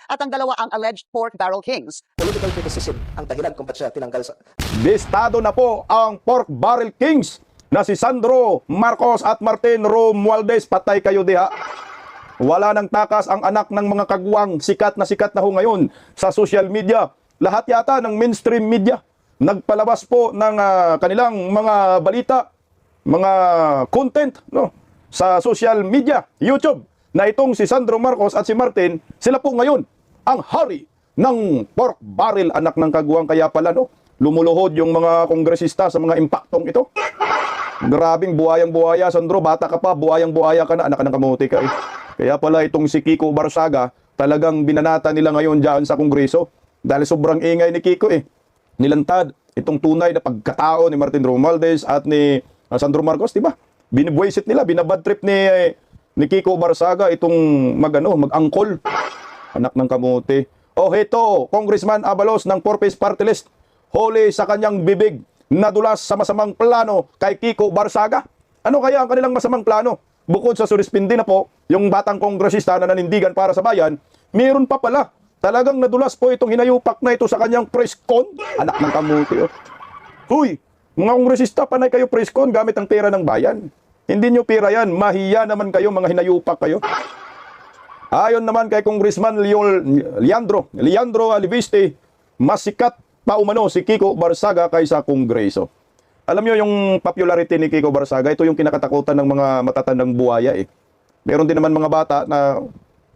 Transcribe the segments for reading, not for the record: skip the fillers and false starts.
at ang dalawa ang alleged pork barrel kings. Political criticism ang dahilan kung ba't siya tinanggal sa... Listado na po ang pork barrel kings na si Sandro Marcos at Martin Romualdez. Patay kayo diha. Wala nang takas ang anak ng mga kagwang. Sikat na ho ngayon sa social media. Lahat yata ng mainstream media nagpalabas po ng kanilang mga balita, mga content, no, sa social media, YouTube, na itong si Sandro Marcos at si Martin, sila po ngayon ang hari ng pork barrel, anak ng kagwang. Kaya pala, no, lumuluhod yung mga kongresista sa mga impaktong ito. Grabing buhayang-buhaya, Sandro, bata ka pa, buhayang-buhaya ka na, anak ng kamote ka eh. Kaya pala itong si Kiko Barsaga, talagang binanata nila ngayon dyan sa Kongreso. Dahil sobrang ingay ni Kiko eh. Nilantad itong tunay na pagkatao ni Martin Romualdez at ni Sandro Marcos, di ba? Binibwisit nila, binabad trip ni Kiko Barsaga itong mag-angkol. Anak ng kamote. Oh, heto, Congressman Abalos ng Porpes Party List, huli sa kanyang bibig, nadulas sa masamang plano kay Kiko Barsaga. Ano kaya ang kanilang masamang plano? Bukod sa surispindi na po, yung batang kongresista na nanindigan para sa bayan, meron pa pala. Talagang nadulas po itong hinayupak na ito sa kanyang press con. Anak ng kamuti. Oh. Huy, mga kongresista, panay kayo press con gamit ang pera ng bayan. Hindi nyo pera yan. Mahiya naman kayo, mga hinayupak kayo. Ayon naman kay Congressman Leandro Aliviste, mas sikat pa umano si Kiko Barsaga kaysa Kongreso. Alam nyo yung popularity ni Kiko Barsaga, ito yung kinakatakutan ng mga matatandang buhaya eh. Meron din naman mga bata na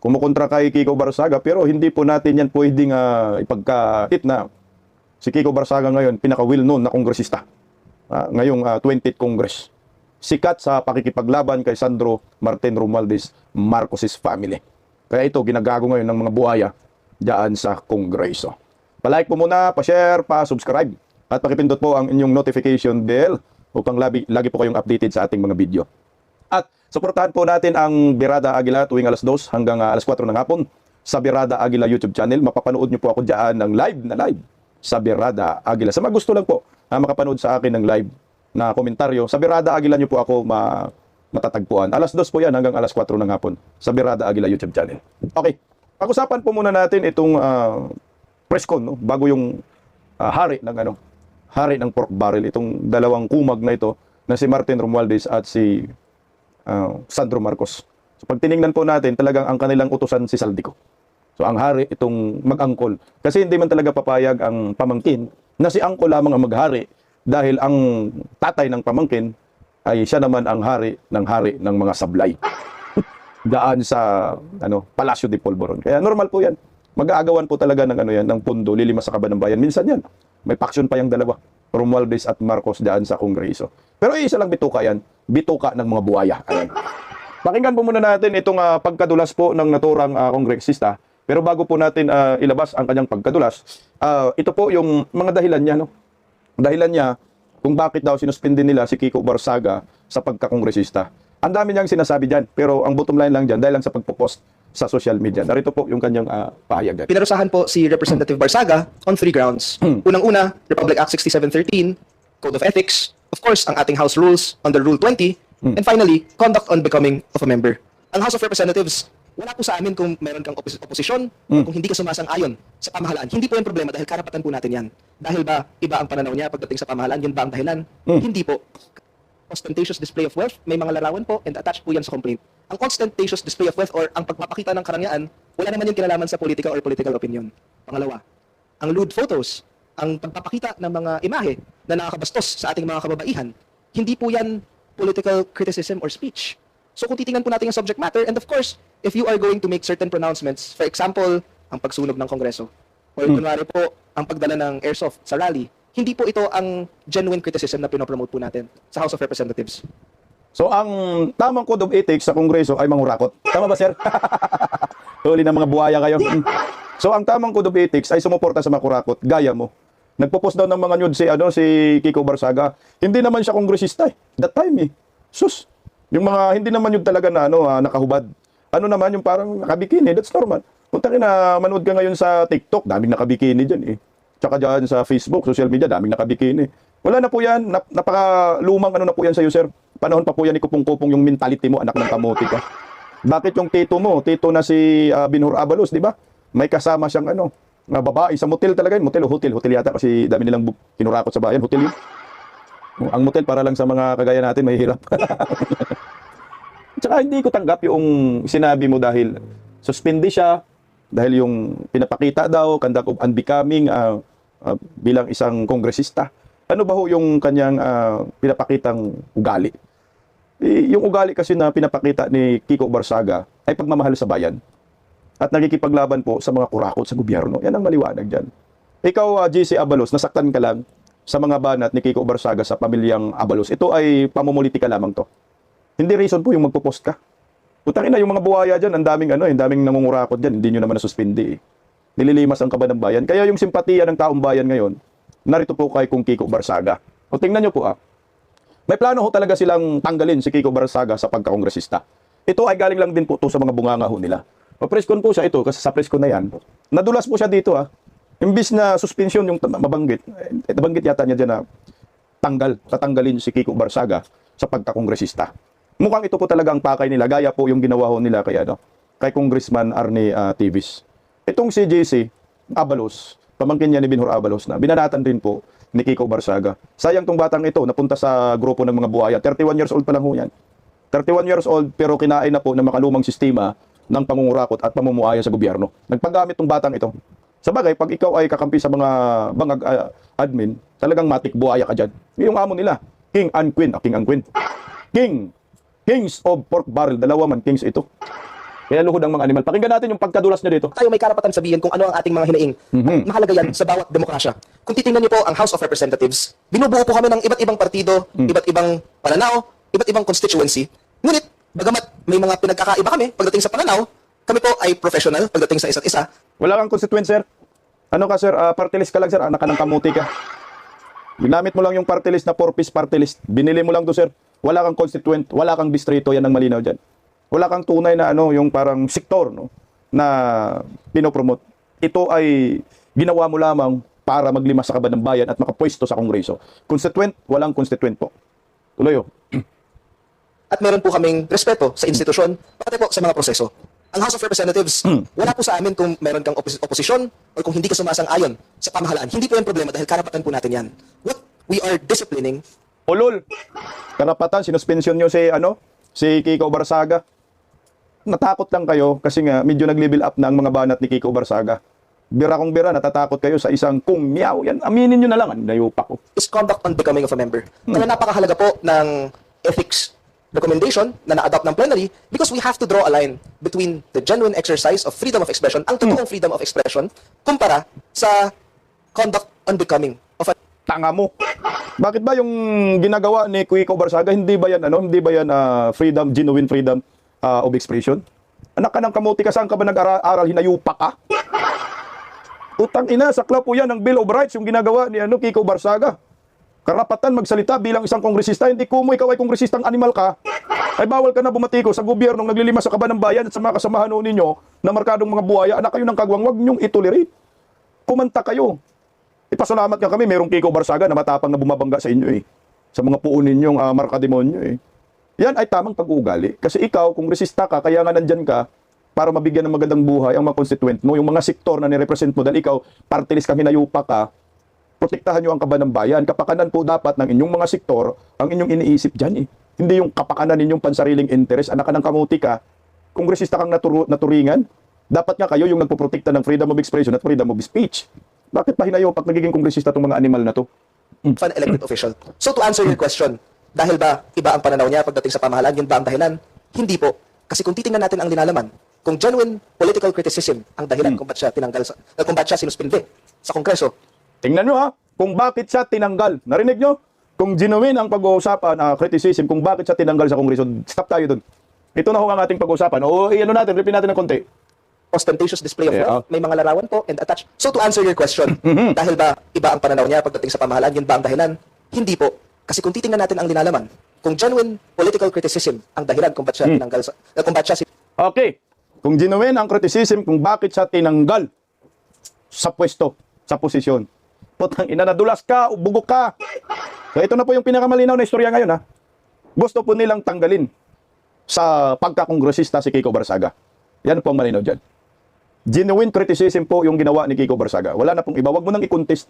kumukontra kay Kiko Barsaga, pero hindi po natin yan pwedeng ipagkait na si Kiko Barsaga ngayon, pinaka-well-known na kongresista. Ngayong 20th Congress. Sikat sa pakikipaglaban kay Sandro Martin Romualdez Marcos' family. Kaya ito, ginagago ngayon ng mga buhaya dyan sa Kongreso. Palike po muna, pa-share, pa-subscribe, at pakipindot po ang inyong notification bell upang lagi po kayong updated sa ating mga video. At suportahan po natin ang Birada Aguila tuwing alas 2 hanggang alas 4 ng hapon sa Birada Aguila YouTube channel. Mapapanood nyo po ako dyan ng live sa Birada Aguila. Sa mga gusto lang po makapanood sa akin ng live na komentaryo, sa Birada Aguila nyo po ako matatagpuan. Alas 2 po yan hanggang alas 4 ng hapon sa Birada Aguila YouTube channel. Okay, pag-usapan po muna natin itong press con, no? Bago yung hari ng pork barrel, itong dalawang kumag na ito na si Martin Romualdez at si Sandro Marcos. So pag tiningnan po natin, talagang ang kanilang utusan si Saldico. So ang hari itong mag-angkol. Kasi hindi man talaga papayag ang pamangkin na si angkol lamang ang maghari dahil ang tatay ng pamangkin ay siya naman ang hari ng mga sablay. Daan sa Palacio de Polvoron. Kaya normal po yan. Mag-aagawan po talaga ng pundo, lilimas sa kaban ng bayan. Minsan yan, may paksyon pa yung dalawa, Romualdez at Marcos daan sa Kongreso. Pero isa lang bituka yan, bituka ng mga buhaya. Ayan. Pakinggan po muna natin itong pagkadulas po ng naturang kongresista. Pero bago po natin ilabas ang kanyang pagkadulas, ito po yung mga dahilan niya. No? Dahilan niya kung bakit daw sinuspindi nila si Kiko Barsaga sa pagkakongresista. Ang dami niyang sinasabi dyan, pero ang bottom line lang dyan, dahil lang sa pagpopost sa social media. Narito po yung kanyang pahayag. Pinarusahan po si Representative Barsaga on 3 grounds. Unang-una, Republic Act 6713, Code of Ethics, of course, ang ating House Rules under Rule 20, and finally, conduct on becoming of a member. Ang House of Representatives, wala po sa amin kung meron kang oposisyon, kung hindi ka sumasang-ayon sa pamahalaan. Hindi po yung problema dahil karapatan po natin yan. Dahil ba iba ang pananaw niya pagdating sa pamahalaan, yun ba ang dahilan? Hindi po. Ostentatious display of wealth, may mga larawan po and attached po yan sa complaint. Ang ostentatious display of wealth or ang pagpapakita ng karangyaan, wala naman yung kinalaman sa politika or political opinion. Pangalawa, ang lewd photos, ang pagpapakita ng mga imahe na nakakabastos sa ating mga kababaihan, hindi po yan political criticism or speech. So kung titingnan po natin yung subject matter, and of course, if you are going to make certain pronouncements, for example, ang pagsunog ng Kongreso, or kunwari po, ang pagdala ng airsoft sa rally, hindi po ito ang genuine criticism na pinopromote po natin sa House of Representatives. So ang tamang code of ethics sa Kongreso ay mangurakot. Tama ba, sir? Huli ng mga buhaya kayo. So ang tamang code of ethics ay sumuporta sa mga kurakot, gaya mo. Nagpo-post daw ng mga nude si Kiko Barsaga. Hindi naman siya kongresista eh. That time eh. Sus. Yung mga hindi naman yun talaga na nakahubad. Ano naman yung parang nakabikini, that's normal. Punta na manood ka ngayon sa TikTok, daming nakabikini dyan eh. Tsaka dyan sa Facebook, social media, daming nakabikini. Wala na po yan. Napakalumang na po yan sa'yo, sir. Panahon pa po yan ni Kupong-Kupong yung mentality mo, anak ng kamote ka. Bakit yung tito mo, tito na si Binhur Abalos, di ba? may kasama siyang na babae sa motel talaga yun. Motel o hotel. Hotel yata kasi dami nilang kinurakot sa bayan. Hotel yun. Ang motel para lang sa mga kagaya natin, mahihirap. Tsaka hindi ko tanggap yung sinabi mo dahil suspindi siya, dahil yung pinapakita daw, conduct of unbecoming bilang isang kongresista. Ano ba ho yung kanyang pinapakitang ugali? Yung ugali kasi na pinapakita ni Kiko Barsaga ay pagmamahal sa bayan. At nakikipaglaban po sa mga kurakot sa gobyerno. Yan ang maliwanag dyan. Ikaw, GC Abalos, nasaktan ka lang sa mga banat ni Kiko Barsaga sa pamilyang Abalos. Ito ay pamumulitika lamang to. Hindi reason po yung magpo-post ka. Putangin na yung mga buhaya dyan, ang daming nangungurakot dyan, hindi nyo naman nasuspindi. Nililimas ang kaban ng bayan. Kaya yung simpatiya ng taong bayan ngayon, narito po kay kung Kiko Barsaga. O tingnan nyo po may plano ho talaga silang tanggalin si Kiko Barsaga sa pagkakongresista. Ito ay galing lang din po to sa mga bunganga ho nila. Preskon po siya ito, kasi sa preskon na yan, nadulas po siya dito Imbis na suspension yung mabanggit, nabanggit yata niya dyan na tatanggalin si Kiko Barsaga sa pagkakongresista. Mukhang ito po talaga ang pakay nila, gaya po yung ginawa ho nila kay Congressman Arnie Tivis. Itong si JC Abalos, pamangkin niya ni Binhor Abalos na binanatan din po ni Kiko Barsaga. Sayang tong batang ito, napunta sa grupo ng mga buhaya. 31 years old pa lang ho yan. 31 years old pero kinain na po ng makalumang sistema ng pangungurakot at pamumuaya sa gobyerno. Nagpagamit tong batang ito. Sa bagay, pag ikaw ay kakampi sa mga bangag admin, talagang matik buhaya ka dyan. Yung amo nila, King and Queen. Kings of Pork Barrel. Dalawa man, kings ito. Kaya luhod ang mga animal. Pakinggan natin yung pagkadulas niya dito. Tayo may karapatan sabihin kung ano ang ating mga hinaing. Mahalaga yan sa bawat demokrasya. Kung titingnan niyo po ang House of Representatives, binubuo po kami ng iba't ibang partido, iba't ibang pananaw, iba't ibang constituency. Ngunit, bagamat may mga pinagkakaiba kami pagdating sa pananaw, kami po ay professional pagdating sa isa't isa. Wala kang constituent, sir. Ano ka, sir? Party list ka lang, sir. Anak ka ng kamuti ka. Ginamit mo lang yung party list na 4-piece party list. Binili mo lang to, sir. Wala kang constituent, wala kang distrito. Yan ang malinaw dyan. Wala kang tunay na yung parang sektor na pinopromote. Ito ay ginawa mo lamang para maglimas sa kaban ng bayan at makapwesto sa Kongreso. Constituent, walang constituent po. Tuloy. At meron po kaming respeto sa institusyon, pati po sa mga proseso. Ang House of Representatives, wala po sa amin kung meron kang oposisyon o kung hindi ka sumasang-ayon sa pamahalaan. Hindi po yan problema dahil karapatan po natin yan. What we are disciplining. Ulol. Karapatan, sinuspensyon nyo si Kiko Barsaga. Natakot lang kayo kasi nga medyo nag-level up na ang mga banat ni Kiko Barsaga. Bira kong bira, natatakot kayo sa isang kung miyaw. Yan, aminin nyo na lang. Nayupak ko. Is conduct on becoming of a member. Kaya napakahalaga po ng ethics recommendation na na-adopt ng plenary because we have to draw a line between the genuine exercise of freedom of expression, ang totoong freedom of expression, kumpara sa conduct on becoming of a... Tanga mo. Bakit ba yung ginagawa ni Kiko Barsaga, hindi ba yan, freedom, genuine freedom of expression? Anak ka ng kamuti ka, saan ka ba nag-aral, hinayupa ka? Utang ina, sakla po yan ng Bill of Rights, yung ginagawa ni Kiko Barsaga. Karapatan magsalita bilang isang kongresista, hindi kumo ikaw ay kongresistang animal ka, ay bawal ka na bumatiko sa gobyernong naglilimas sa kaban ng bayan at sa mga kasamahan ninyo na markadong mga buhaya. Anak kayo ng kagwang, wag nyong itolerate. Kumanta kayo. Ipasalamat nga kami, merong Kiko Barsaga na matapang na bumabangga sa inyo sa mga puon ninyong markademonyo Yan ay tamang pag-uugali. Kasi ikaw, kongresista ka, kaya nga nandyan ka para mabigyan ng magandang buhay ang mga constituent mo, yung mga sektor na nirepresent mo, dahil ikaw, party list kang hinayupa ka, protektahan nyo ang kaban ng bayan. Kapakanan po dapat ng inyong mga sektor ang inyong iniisip dyan Hindi yung kapakanan ninyong pansariling interest. Anak ka ng kamuti ka, kongresista kang naturingan, dapat nga kayo yung nagpoprotekta ng freedom of expression at freedom of speech. Bakit pa hinayo pag nagiging kongresista itong mga animal na to? An elected official. So to answer your question, dahil ba iba ang pananaw niya pagdating sa pamahalaan, yun ba ang dahilan? Hindi po. Kasi kung titingnan natin ang linalaman, kung genuine political criticism ang dahilan kung ba't siya kung ba't siya sinuspindi sa Kongreso, tingnan nyo kung bakit siya tinanggal. Narinig nyo? Kung genuine ang pag-uusapan, criticism, kung bakit siya tinanggal sa Kongreso, stop tayo dun. Ito na ho ang ating pag-uusapan. O, repeat natin ng konti. ostentatious display of wealth, may mga larawan po and attached. So to answer your question, dahil ba iba ang pananaw niya pagdating sa pamahalaan, yun ba ang dahilan? Hindi po. Kasi kung titingnan natin ang linalaman, kung genuine political criticism ang dahilan kung ba't siya tinanggal kung ba't siya Okay. Kung genuine ang criticism kung bakit siya tinanggal sa pwesto, sa posisyon. Putang ina, nadulas ka, bugok ka. So ito na po yung pinakamalinaw na istorya ngayon Gusto po nilang tanggalin sa pagkakongresista si Kiko Barsaga. Yan po ang malinaw dyan. Genuine criticism po yung ginawa ni Kiko Barsaga. Wala na pong iba. Wag mo nang i-contest.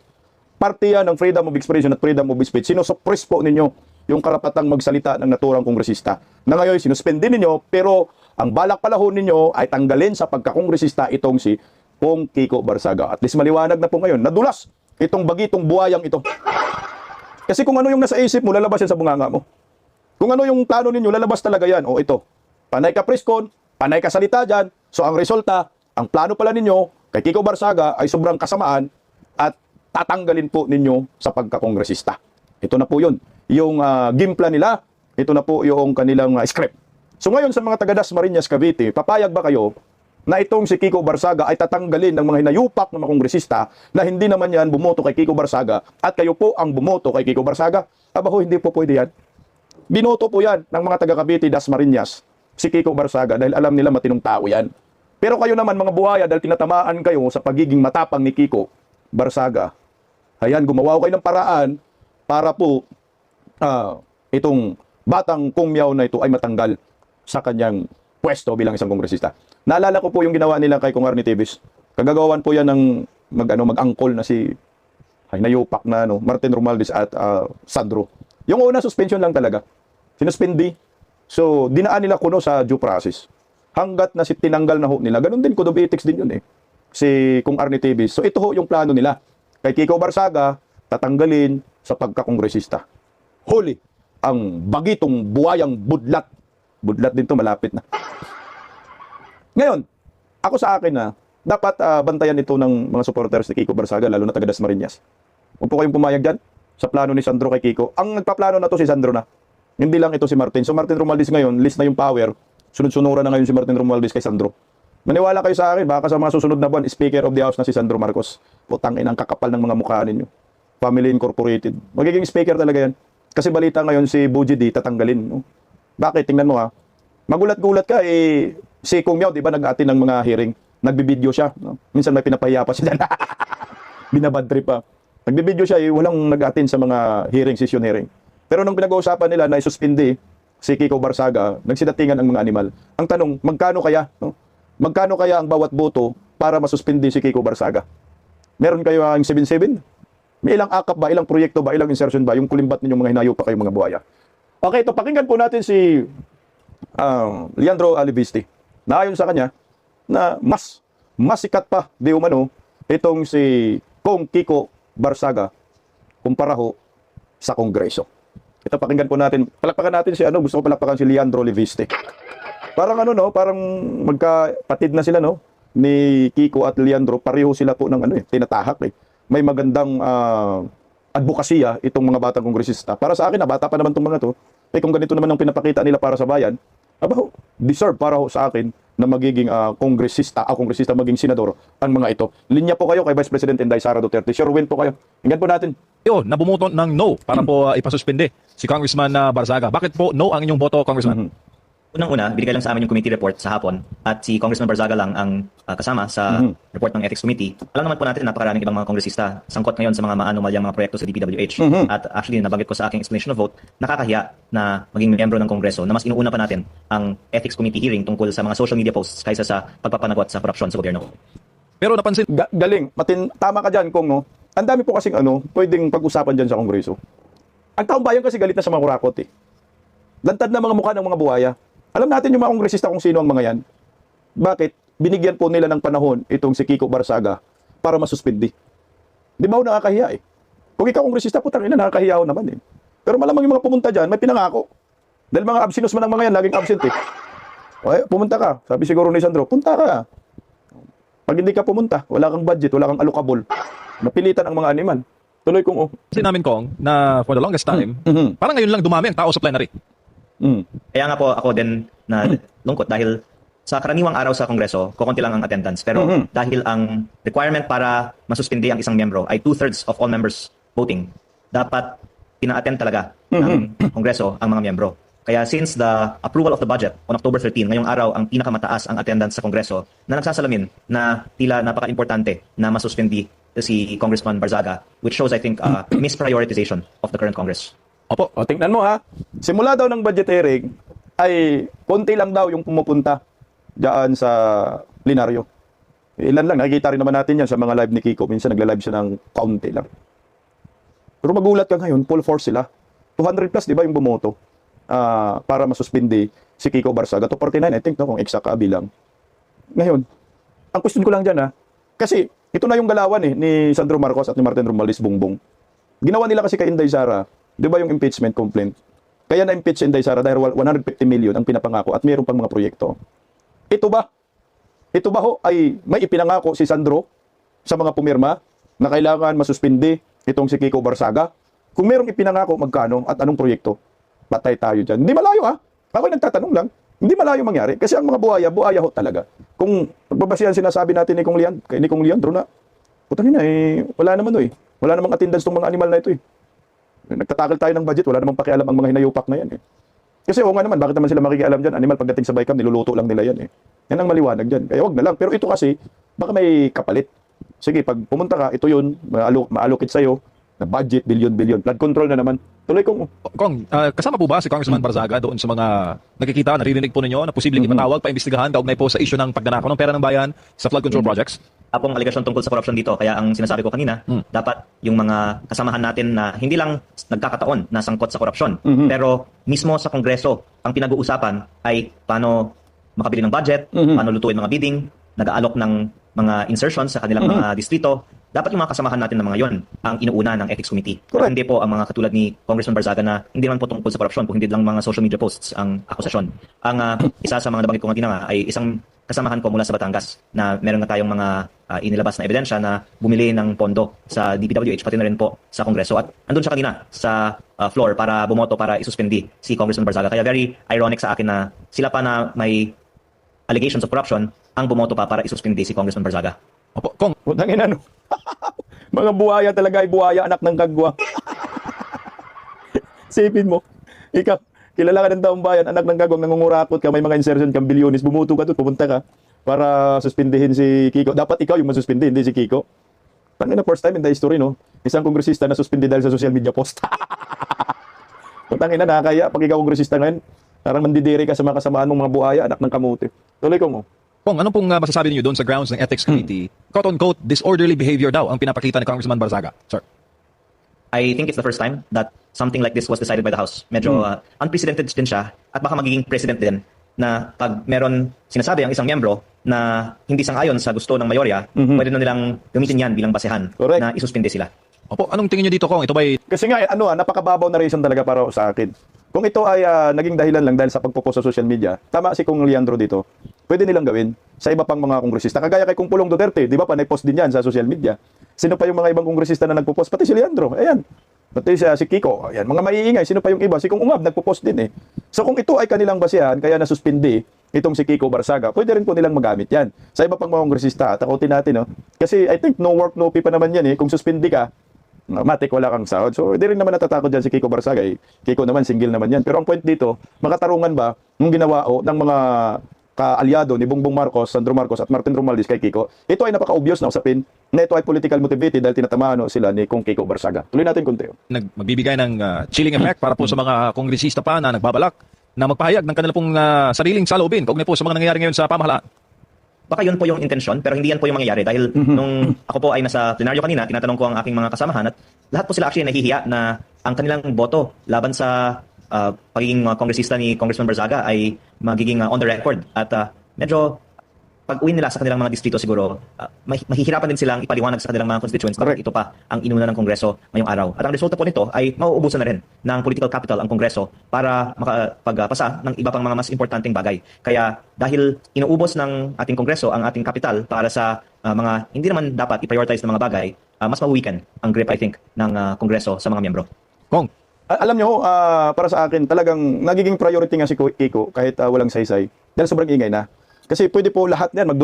Parte yan ng freedom of expression at freedom of speech. Sinusuppress po ninyo yung karapatang magsalita ng naturang kongresista. Na ngayon, sinuspendin ninyo, pero ang balak palahon ninyo ay tanggalin sa pagkakongresista itong si Kong Kiko Barsaga. At least maliwanag na po ngayon. Nadulas itong bagitong buhayang ito. Kasi kung ano yung nasa isip mo, lalabas yan sa bunganga mo. Kung ano yung plano ninyo, lalabas talaga yan. O ito, panay ka preskon, panay ka salita dyan. So ang resulta, ang plano pala ninyo kay Kiko Barsaga ay sobrang kasamaan at tatanggalin po ninyo sa pagkakongresista. Ito na po yun. Yung game plan nila, ito na po yung kanilang script. So ngayon sa mga taga Dasmariñas, Cavite, papayag ba kayo na itong si Kiko Barsaga ay tatanggalin ng mga hinayupak ng mga kongresista na hindi naman yan bumoto kay Kiko Barsaga at kayo po ang bumoto kay Kiko Barsaga? Aba ho, hindi po pwede yan. Binoto po yan ng mga taga Cavite, Dasmariñas, si Kiko Barsaga dahil alam nila matinong tao yan. Pero kayo naman mga buhaya dahil tinatamaan kayo sa pagiging matapang ni Kiko Barsaga, ayan, gumawa kayo ng paraan para po itong batang Kung Miao na ito ay matanggal sa kanyang pwesto bilang isang kongresista. Naalala ko po yung ginawa nila kay Kung Arnie Tevez. Kagagawan po yan ng mag-angkol na si nayupak na Martin Romualdez at Sandro. Yung una suspension lang talaga. Sinuspendi. So dinaan nila kuno sa due process. Hanggat na tinanggal na ho nila. Ganun din, code of ethics din yun si Kung Arnie Tevez. So ito ho yung plano nila. Kay Kiko Barsaga, tatanggalin sa pagkakongresista. Huli ang bagitong buwayang budlat. Budlat din to, malapit na. Ngayon, ako sa akin dapat bantayan ito ng mga supporters ni Kiko Barsaga, lalo na taga Dasmariñas. Huwag po kayong pumayag dyan sa plano ni Sandro kay Kiko. Ang nagpaplano na to si Sandro na. Hindi lang ito si Martin. So Martin Romualdez ngayon, list na yung power. Sunod-sunuran na ngayon si Martin Romualdez kay Sandro. Maniwala kayo sa akin, baka sa mga susunod na buwan, Speaker of the House na si Sandro Marcos. Putang ina, ang kakapal ng mga mukha ninyo. Family Incorporated. Magiging Speaker talaga yan. Kasi balita ngayon si Buji D tatanggalin. No? Bakit? Tingnan mo Magulat-gulat ka si Kung Miao, di ba, nag-atin ng mga hearing. Nagbibideo siya. No? Minsan may pinapahiya pa siya. Binabad trip pa. Nagbibideo siya, walang nag-atin sa mga hearing, session hearing. Pero nung pinag-uusapan nila na isuspindi si Kiko Barsaga, nagsidatingan ang mga animal. Ang tanong, magkano kaya? No? Magkano kaya ang bawat boto para masuspindi si Kiko Barsaga? Meron kayo ang 7-7? May ilang akap ba, ilang proyekto ba, ilang insertion ba, yung kulimbat ninyong mga hinayo pa kayo mga buhaya? Okay, ito, pakinggan po natin si Leandro Alibiste. Na ayon sa kanya, na mas sikat pa, di umano, itong si Kong Kiko Barsaga kumpara ho sa Kongreso. Ito, pakinggan po natin. Palakpakan natin si gusto ko palakpakan si Leandro Alibiste. Parang parang magkapatid na sila, ni Kiko at Leandro, pareho sila po ng tinatahak May magandang advokasya itong mga batang kongresista. Para sa akin, bata pa naman itong mga to. Kung ganito naman ang pinapakita nila para sa bayan, deserve para ho sa akin na magiging kongresista maging senador ang mga ito. Linya po kayo kay Vice President Inday Sara Duterte. Sure win po kayo. Hinggan po natin. Na bumuto ng no para po ipasuspende si Congressman Barsaga. Bakit po no ang inyong boto, Congressman? Unang-una, binigay lang sa amin yung committee report sa hapon at si Congressman Barzaga lang ang kasama sa report ng Ethics Committee. Alam naman po natin napakaraming ibang mga kongresista sangkot ngayon sa mga maanomalyang mga proyekto sa DPWH. At actually, nabanggit ko sa aking explanation of vote, nakakahiya na maging miyembro ng Kongreso na mas inuuna pa natin ang Ethics Committee hearing tungkol sa mga social media posts kaysa sa pagpapanagot sa korupsyon sa gobyerno. Pero napansin, Galing. Tama ka dyan, Kong, Ang dami po kasing pwedeng pag-usapan dyan sa Kongreso. Ang taong bayan kasi galit na sa mga kurakot Lantad na mga mukha ng mga buhaya. Alam natin yung mga kongresista kung sino ang mga yan. Bakit? Binigyan po nila ng panahon itong si Kiko Barsaga para masuspindi. Di ba ho nakakahiya Kung ikaw kongresista, putang ina, nakakahiya ho naman Pero malamang yung mga pumunta dyan, may pinangako. Dahil mga absinos man ang mga yan, laging absent Okay, pumunta ka. Sabi siguro ni Sandro, punta ka. Pag hindi ka pumunta, wala kang budget, wala kang alokabol. Napilitan ang mga animal. Tuloy kong kasi namin, Kong, na for the longest time, parang ngayon lang dumami ang tao sa plenary. Kaya nga po ako din na lungkot dahil sa karaniwang araw sa Kongreso, kukunti lang ang attendance. Pero dahil ang requirement para masuspindi ang isang miyembro ay 2/3 of all members voting, dapat pina-attend talaga ng Kongreso ang mga miyembro. Kaya since the approval of the budget on October 13, ngayong araw ang pinakamataas ang attendance sa Kongreso na nagsasalamin na tila napaka-importante na masuspindi si Congressman Barzaga, which shows, I think, misprioritization of the current Congress. Opo, tingnan mo Simula daw ng budget hearing, ay konti lang daw yung pumupunta diyan sa plenaryo. Ilan lang, nakikita rin naman natin yan sa mga live ni Kiko. Minsan nagla-live siya ng kaunti lang. Pero magulat ka ngayon, full force sila. 200 plus, di ba, yung bumoto para masuspindi si Kiko Barsaga. To 49, I think, no, kung exact kabilang. Ngayon, ang question ko lang dyan, kasi ito na yung galawan ni Sandro Marcos at ni Martin Romualdez Bongbong. Ginawa nila kasi kay Inday Sara, di ba yung impeachment complaint? Kaya na-impeach si Inday Sara dahil 150 million ang pinapangako at mayroon pang mga proyekto. Ito ba ho ay may ipinangako si Sandro sa mga pumirma na kailangan masuspindi itong si Kiko Barsaga? Kung merong ipinangako, magkano at anong proyekto? Patay tayo dyan. Hindi malayo Ako'y nagtatanong lang. Hindi malayo mangyari. Kasi ang mga buhaya ho talaga. Kung pagbabasihan sinasabi natin ni Kong Leandro na, putangin na wala naman Wala namang attendance tong mga animal na ito Nagtatakal tayo ng budget, wala namang pakialam ang mga hinayupak na yan Kasi nga naman, bakit naman sila makikialam dyan? Animal pagdating sa BICAM, niluluto lang nila yan Yan ang maliwanag dyan. Kaya wag na lang. Pero ito kasi, baka may kapalit. Sige, pag pumunta ka, ito yun, ma-allocate sa'yo, na budget, billion. Flood control na naman. Tuloy kong... Kong, kasama po ba si Congressman Barzaga doon sa mga nakikita, naririnig po ninyo na posibleng ipatawag, paimbestigahan, kaugnay po sa issue ng pagnanakaw ng pera ng bayan sa flood control projects? Apong aligasyon tungkol sa corruption dito. Kaya ang sinasabi ko kanina, dapat yung mga kasamahan natin na hindi lang nagkakataon na sangkot sa korupsyon, pero mismo sa Kongreso, ang pinag-uusapan ay paano makabili ng budget, paano lutuin mga bidding, nag-aalok ng mga insertions sa kanilang mga distrito. Dapat yung mga kasamahan natin ng mga yon ang inuuna ng Ethics Committee. Correct. Hindi po ang mga katulad ni Congressman Barzaga na hindi naman po tungkol sa korupsyon, kung hindi lang mga social media posts ang akusasyon. Ang isa sa mga nabanggit ko kanina nga ay isang kasamahan ko mula sa Batangas na meron na tayong mga inilabas na ebidensya na bumili ng pondo sa DPWH pati na rin po sa Kongreso. At andun siya kanina sa floor para bumoto para isuspindi si Congressman Barzaga. Kaya very ironic sa akin na sila pa na may allegations of corruption ang bumoto pa para isuspindi si Congressman Barzaga. Opo, Kong, Putangin mga buhaya talaga ay buhaya, anak ng kagwa. Sipin mo, ikaw, kilala ka ng taong bayan, anak ng kagwang, nangungurakot ka, may mga insertion kang bilyonis, bumuto ka doon, pupunta ka para suspindihin si Kiko. Dapat ikaw yung masuspindi, hindi si Kiko. Tangina, first time in the history, no? Isang kongresista na suspindi dahil sa social media post. Tangina, nakakaya. Pag ikaw kongresista ngayon, parang mandidiri ka sa mga kasamaan mong mga buhaya, anak ng kamuti. Tuloy ko mo. Kong, ano pong masasabi niyo doon sa grounds ng Ethics Committee? Quote-unquote, disorderly behavior daw ang pinapakita ni Congressman Barzaga. Sir. I think it's the first time that something like this was decided by the House. Medyo unprecedented din siya at baka magiging precedent din na pag meron sinasabi ang isang miyembro na hindi sang-ayon sa gusto ng mayorya, pwede na nilang gamitin yan bilang basehan Correct. na isuspinde sila. Opo, anong tingin niyo dito, Kong? Ito ba'y Kasi nga, napakababaw na reason talaga para sa akin. Kung ito ay naging dahilan lang dahil sa pagpopost sa social media, tama si Kong Leandro dito, pwede nilang gawin sa iba pang mga kongresista. Kagaya kay Kung Pulong Duterte, di ba, panay-post din yan sa social media. Sino pa yung mga ibang kongresista na nagpo-post? Pati si Leandro, ayan. Pati si Kiko, ayan. Mga maiingay, sino pa yung iba? Si Kung Ungab, nagpo-post din So kung ito ay kanilang basihan, kaya nasuspindi itong si Kiko Barsaga, pwede rin po nilang magamit yan sa iba pang mga kongresista. Takutin natin, Kasi I think no work, no pay pa naman yan, Kung suspindi ka, matik, wala kang sahod. So, hindi rin naman natatakot dyan si Kiko Barsaga. Kiko naman, single naman yan. Pero ang point dito, makatarungan ba ng ginawa ng mga kaalyado ni Bongbong Marcos, Sandro Marcos at Martin Romualdez kay Kiko? Ito ay napaka-obvious na usapin na ito ay political motivated dahil tinatamaan sila ni Kong Kiko Barsaga. Tuloy natin konti. magbibigay ng chilling effect para po sa mga kongresista pa na nagbabalak na magpahayag ng kanilang pong sariling saloobin kaugnay po sa mga nangyayari ngayon sa pamahalaan? Baka yun po yung intensyon, pero hindi yan po yung mangyayari. Dahil nung ako po ay nasa plenaryo kanina, tinatanong ko ang aking mga kasamahan at lahat po sila actually nahihiya na ang kanilang boto laban sa pagiging kongresista ni Congressman Barzaga ay magiging on the record. At medyo pag uwi nila sa kanilang mga distrito siguro, mahihirapan din silang ipaliwanag sa kanilang mga constituents na ito pa ang inuna ng Kongreso ngayong araw. At ang resulta po nito ay mauubusan na rin ng political capital ang Kongreso para makapagpasa ng iba pang mga mas importanteng bagay. Kaya dahil inuubos ng ating Kongreso ang ating capital para sa mga hindi naman dapat i-prioritize ng mga bagay, mas ma-weaken ang grip, I think, ng Kongreso sa mga miyembro. Kong, Alam nyo, para sa akin, talagang nagiging priority nga si Kiko kahit walang saysay. Dahil sobrang ingay na. Kasi pwede po lahat yan,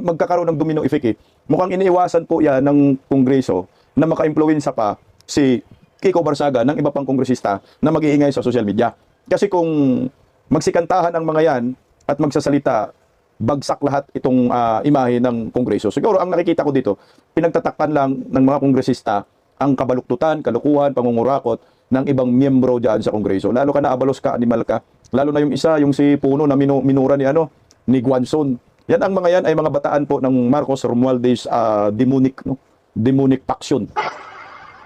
magkakaroon ng domino effect Mukhang iniiwasan po yan ng Kongreso na maka-influensya pa si Kiko Barsaga ng iba pang kongresista na mag-iingay sa social media. Kasi kung magsikantahan ang mga yan at magsasalita, bagsak lahat itong imahe ng Kongreso. Siguro ang nakikita ko dito, pinagtatakpan lang ng mga kongresista ang kabaluktutan, kalukuhan, pangungurakot ng ibang miyembro dyan sa Kongreso. Lalo ka na abalos ka, animal ka. Lalo na yung isa, yung si Puno na minura ni Guanzon. Yan ang mga yan ay mga bataan po ng Marcos Romualdez demonic, no? Demonic faction.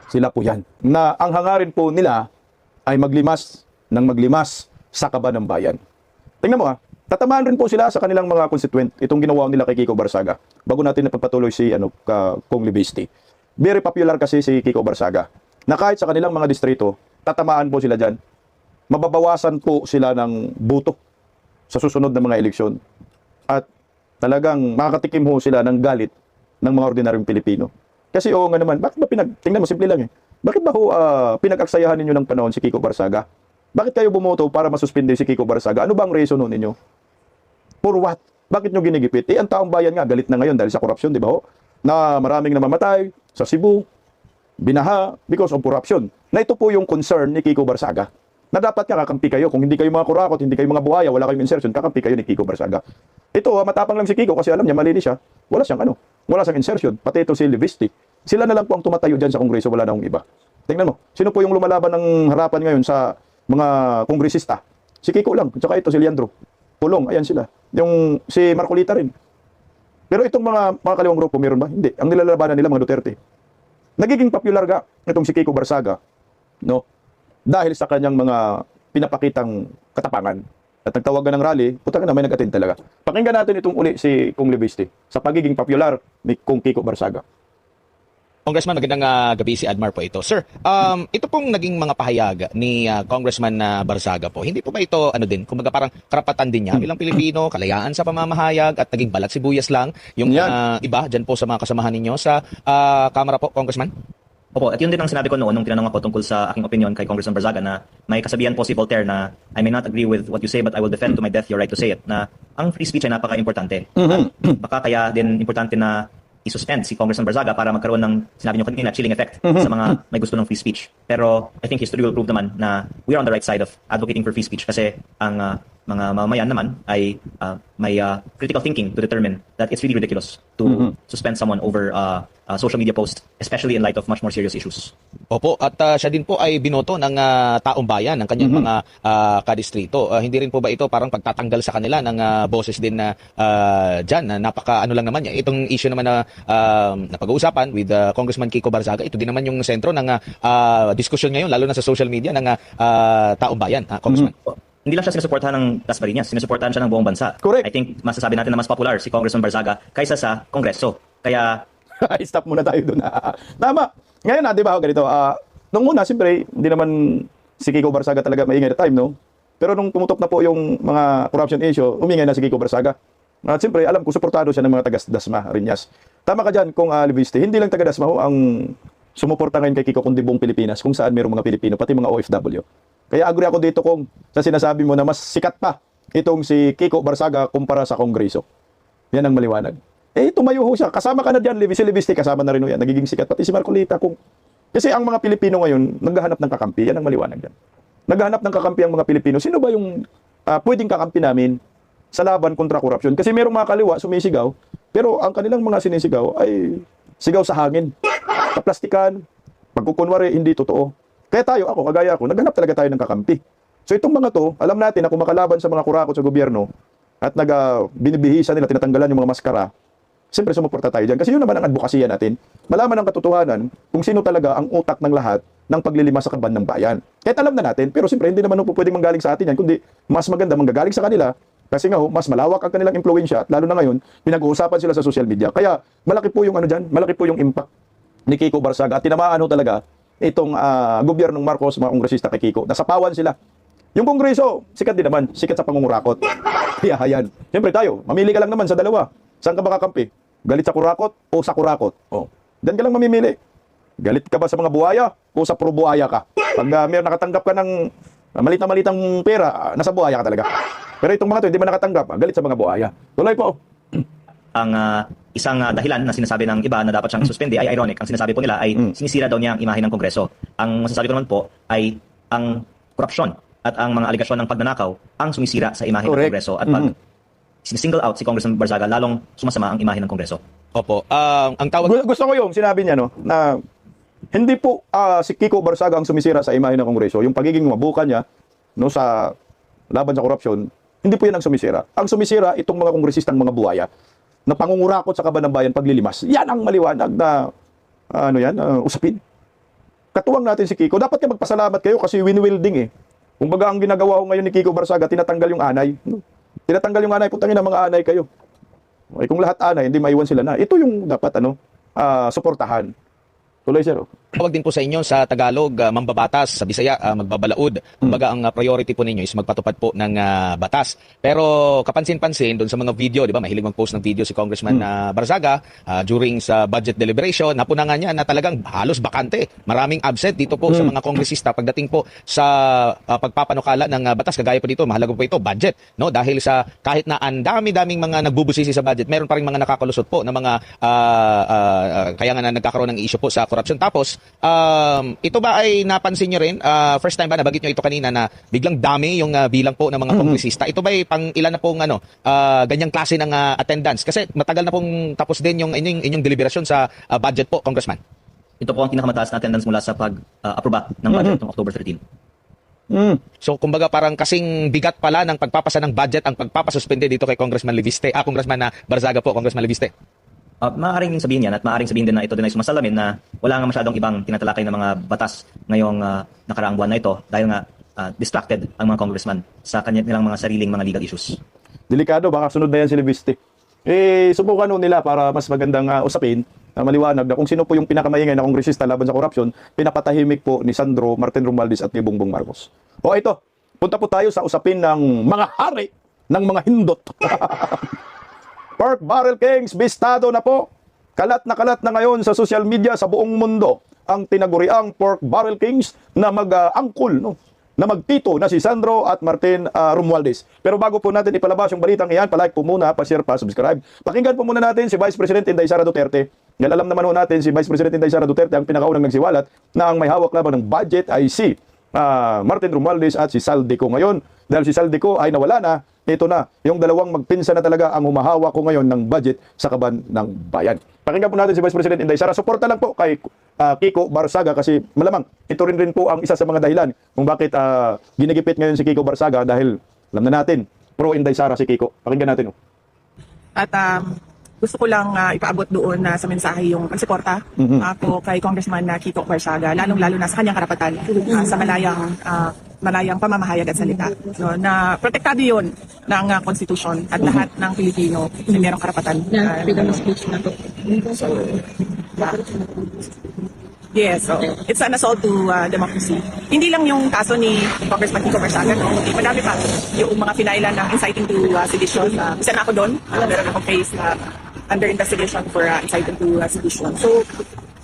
Sila po yan. Na ang hangarin po nila ay maglimas ng maglimas sa kaba ng bayan. Tingnan mo tatamaan rin po sila sa kanilang mga constituent itong ginawa nila kay Kiko Barsaga. Bago natin napagpatuloy si Kong Libiste. Very popular kasi si Kiko Barsaga. Na kahit sa kanilang mga distrito, tatamaan po sila dyan. Mababawasan po sila ng boto sa susunod na mga eleksyon. At talagang makakatikim ho sila ng galit ng mga ordinaryong Pilipino. Kasi oo nga naman, bakit ba tingnan mo, simple lang Bakit ba ho pinag-aksayahan ninyo ng panahon si Kiko Barsaga? Bakit kayo bumoto para masuspinde si Kiko Barsaga? Ano bang reason ho ninyo? For what? Bakit nyo ginigipit? Ang taong bayan nga, galit na ngayon dahil sa korupsyon, di ba ho? Na maraming namamatay sa Cebu, binaha because of corruption. Na ito po yung concern ni Kiko Barsaga. Na dapat nga kakampi kayo. Kung hindi kayo mga kurakot, hindi kayo mga buhaya, wala kayong insertion, kakampi kayo ni Kiko Barsaga. Ito, matapang lang si Kiko kasi alam niya, malinis siya. Wala siyang insertion. Pati ito si Libiste. Sila na lang po ang tumatayo dyan sa Kongreso, wala na akong iba. Tingnan mo, sino po yung lumalaban ng harapan ngayon sa mga kongresista? Si Kiko lang, tsaka ito si Leandro. Pulong, ayan sila. Yung si Marcolita rin. Pero itong mga kaliwang grupo, meron ba? Hindi. Ang nilalabanan nila mga Duterte. Nagiging popular ga itong si Kiko Barsaga, no? Dahil sa kanyang mga pinapakitang katapangan. At nagtawag ng rally, puta ka na, may nag-attend talaga. Pakinggan natin itong uli si Kong Libiste sa pagiging popular ni Kong Kiko Barsaga. Congressman, magandang gabi, si Admar po ito. Sir, ito pong naging mga pahayag ni Congressman Barsaga po. Hindi po ba ito, kumbaga parang karapatan din niya bilang Pilipino, kalayaan sa pamamahayag at naging balat sibuyas lang yung iba dyan po sa mga kasamahan ninyo sa Kamara po, Congressman? Opo, at yun din ang sinabi ko noon nung tinanong ako tungkol sa aking opinion kay Congressman Barzaga na may kasabihan po si Voltaire na I may not agree with what you say but I will defend to my death your right to say it, na ang free speech ay napaka-importante. At baka kaya din importante na i-suspend si Congressman Barzaga para magkaroon ng, sinabi nyo kanina, chilling effect sa mga may gusto ng free speech. Pero I think history will prove naman na we are on the right side of advocating for free speech kasi ang mga mamamayan naman ay may critical thinking to determine that it's really ridiculous to suspend someone over social media post, especially in light of much more serious issues. Opo, at siya din po ay binoto ng taong bayan, ng kanyang mga kadistrito. Hindi rin po ba ito parang pagtatanggal sa kanila ng boses din na dyan, na napaka ano lang naman niya. Itong issue naman na napag-uusapan with Congressman Kiko Barzaga, ito din naman yung sentro ng diskusyon ngayon, lalo na sa social media ng taong bayan, Congressman. Hindi lang siya sinusuportahan ng Dasmariñas, sinusuportahan siya ng buong bansa. Correct. I think masasabi natin na mas popular si Congressman Barzaga kaysa sa Kongreso. Kaya Stop muna tayo doon. Tama. Ngayon di ba, ganito, nung una, siyempre, hindi naman si Kiko Barsaga talaga maingay na time, no? Pero nung tumutok na po yung mga corruption issue, umingay na si Kiko Barsaga. At siyempre, alam ko, suportado siya ng mga taga-Dasma, Riñas. Tama ka dyan, kung Libiste, hindi lang taga-Dasma ho ang sumuporta ngayon kay Kiko, kundi buong Pilipinas, kung saan mayroong mga Pilipino, pati mga OFW. Kaya agree ako dito kung sa sinasabi mo na mas sikat pa itong si Kiko Barsaga kumpara sa Kongreso. Yan ang maliwanag. Tumayo ho siya. Kasama ka na dyan, Libiste, kasama na rin ho yan. Nagiging sikat. Pati si Marcolita. Kasi ang mga Pilipino ngayon, naghahanap ng kakampi. Yan ang maliwanag dyan. Naghahanap ng kakampi ang mga Pilipino. Sino ba yung pwedeng kakampi namin sa laban kontra korupsyon? Kasi merong mga kaliwa, sumisigaw. Pero ang kanilang mga sinisigaw ay sigaw sa hangin. Kaplastikan. Pagkukunwari, hindi totoo. Kaya kagaya ako, naghanap talaga tayo ng kakampi. So itong mga to, alam natin na kung makalaban sa mga kurakot sa gobyerno at binibihisan nila, tinatanggalan yung mga maskara, siyempre sumuporta tayo dyan. Kasi yun naman ang advokasya natin. Malaman ang katotohanan kung sino talaga ang utak ng lahat ng paglilimas sa kaban ng bayan. Kahit alam na natin, pero siyempre hindi naman po pwedeng manggaling sa atin yan, kundi mas maganda manggagaling sa kanila kasi nga mas malawak ang kanilang impluwensya at lalo na ngayon, pinag-uusapan sila sa social media. Kaya malaki po yung malaki po yung impact ni Kiko Barsaga at tinamaan talaga itong gobyernong Marcos, mga kongresista kay Kiko. Nasapawan sila. Yung Kongreso, sikat din naman. Sikat sa pangungurakot. Kaya yan. Siyempre tayo, mamili ka lang naman sa dalawa. Saan ka makakampi? Galit sa kurakot o sa kurakot? Diyan ka lang mamimili. Galit ka ba sa mga buhaya o sa puro buhaya ka? Pag may nakatanggap ka ng malitang pera, nasa buhaya ka talaga. Pero itong mga to, hindi man nakatanggap, galit sa mga buhaya. Tuloy po. ang isang dahilan na sinasabi ng iba na dapat siyang suspende ay ironic. Ang sinasabi po nila ay sinisira daw niya ang imahe ng Kongreso. Ang masasabi ko naman po ay ang korupsyon at ang mga aligasyon ng pagnanakaw ang sumisira sa imahe ng Kongreso. At pag sinisingle out si Congressman Barzaga, lalong sumasama ang imahe ng Kongreso. Opo. Ang tawag... Gusto ko yung sinabi niya, no, na hindi po si Kiko Barzaga ang sumisira sa imahe ng Kongreso. Yung pagiging mabuka niya no, sa laban sa korupsyon, Hindi po yan ang sumisira. Ang sumisira, itong mga kongresistang mga buhaya na pangungurakot sa kaban ng bayan paglilimas. Yan ang maliwanag na usapin. Katuwang natin si Kiko. Dapat ka magpasalamat kayo kasi win-wielding eh. Kumbaga ang ginagawa ko ngayon ni Kiko Barsaga, tinatanggal yung anay. Tinatanggal yung anay, putangin ng mga anay kayo. Okay, kung lahat anay, hindi maiwan sila na. Ito yung dapat suportahan. Tuloy, sir. Tawag din po sa inyo sa Tagalog, mambabatas, sa Bisaya, magbabalaod. Kumbaga ang priority po ninyo is magpatupad po ng batas. Pero kapansin-pansin doon sa mga video, di ba, mahilig mag-post ng video si Congressman Barzaga during sa budget deliberation, napuna nga niya na talagang halos bakante. Maraming absent dito po sa mga kongresista pagdating po sa pagpapanukala ng batas. Kagaya po dito, mahalaga po ito, budget. No? Dahil sa kahit na ang dami-daming mga nagbubusisi sa budget, meron pa rin mga nakakalusot po na mga kaya nga na nagkakaroon ng issue po sa corruption. Tapos, ito ba ay napansin nyo rin? First time ba, nabagit nyo ito kanina na biglang dami yung bilang po ng mga kongresista. Ito ba ay pang ilan na pong ganyang klase ng attendance? Kasi matagal na pong tapos din yung inyong deliberasyon sa budget po, Congressman. Ito po ang pinakamataas na attendance mula sa pag-aproba ng budget noong October 13. So, kumbaga parang kasing bigat pala ng pagpapasa ng budget ang pagpapasuspende dito kay Congressman Leviste. Congressman Barzaga po, Congressman Leviste. Maaaring sabihin yan at maaaring sabihin din na ito din ay sumasalamin na wala nga masyadong ibang tinatalakay ng mga batas ngayong nakaraang buwan na ito dahil nga distracted ang mga congressman sa kanilang mga sariling mga legal issues. Delikado, baka sunod na yan si Leviste. Subukan nila para mas magandang usapin na maliwanag na kung sino po yung pinakamaingay na kongresista laban sa korupsyon, pinapatahimik po ni Sandro, Martin Romualdez at ni Bongbong Marcos. O ito, punta po tayo sa usapin ng mga hari ng mga hindot. Pork Barrel Kings, bistado na po. Kalat na ngayon sa social media sa buong mundo ang tinaguriang Pork Barrel Kings na mag-angkol, na magtito na si Sandro at Martin Romualdez. Pero bago po natin ipalabas yung balitang iyan, palike po muna, pa-share, pa-subscribe. Pakinggan po muna natin si Vice President Inday Sara Duterte. Dahil alam naman ho natin si Vice President Inday Sara Duterte ang pinakaunang nagsiwalat na ang may hawak lamang ng budget ay si Martin Romualdez at si Saldico. Ngayon, dahil si Saldico ay nawala na, ito na, yung dalawang magpinsa na talaga ang humahawak ko ngayon ng budget sa kaban ng bayan. Pakinggan po natin si Vice President Inday Sara. Suporta lang po kay Kiko Barsaga kasi malamang ito rin po ang isa sa mga dahilan kung bakit ginigipit ngayon si Kiko Barsaga dahil alam na natin, pro Inday Sara si Kiko. Pakinggan natin. At gusto ko lang ipaabot doon sa mensahe yung pagsuporta ako kay Congressman Kiko Barsaga, lalong-lalo na sa kanyang karapatan sa malayang pamamahayag at salita. No, na protektado yun ng Constitution at lahat ng Pilipino na mayroong karapatan. Freedom of speech na to. Yes, so it's an assault to democracy. Hindi lang yung kaso ni Congressman Kiko Barsaga, no? Madami pa yung mga finailan ng inciting to sedition. Isa na ako doon. Meron akong case under investigation for inciting to sedition. So,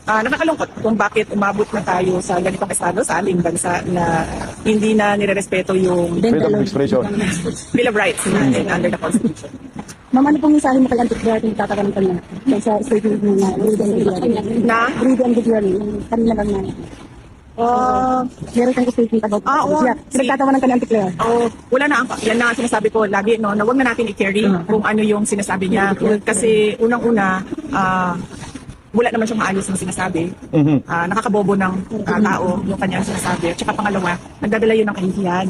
nakakalungkot kung bakit umabot na tayo sa ganitong estado sa ating bansa na hindi na nirerespeto yung Freedom of expression. Bill of Rights natin under the Constitution. Ma'am, ano pong mensahe mo kay Antiquary kung tatatanong kanina? Sa statement mo na Rudy and Guglielmi. Na? Rudy and Guglielmi. Kanina lang na. Meron kang statement about siya. Nagtatawanan ka ni Antiquary. Wala na yan na sinasabi ko lagi, no, na wag na natin i-carry kung ano yung sinasabi niya. Kasi unang-una, wala naman siyang maayos na sinasabi. Nakakabobo ng tao yung kanyang sinasabi. At saka pangalawa, nagdadala yun ng kahihiyan.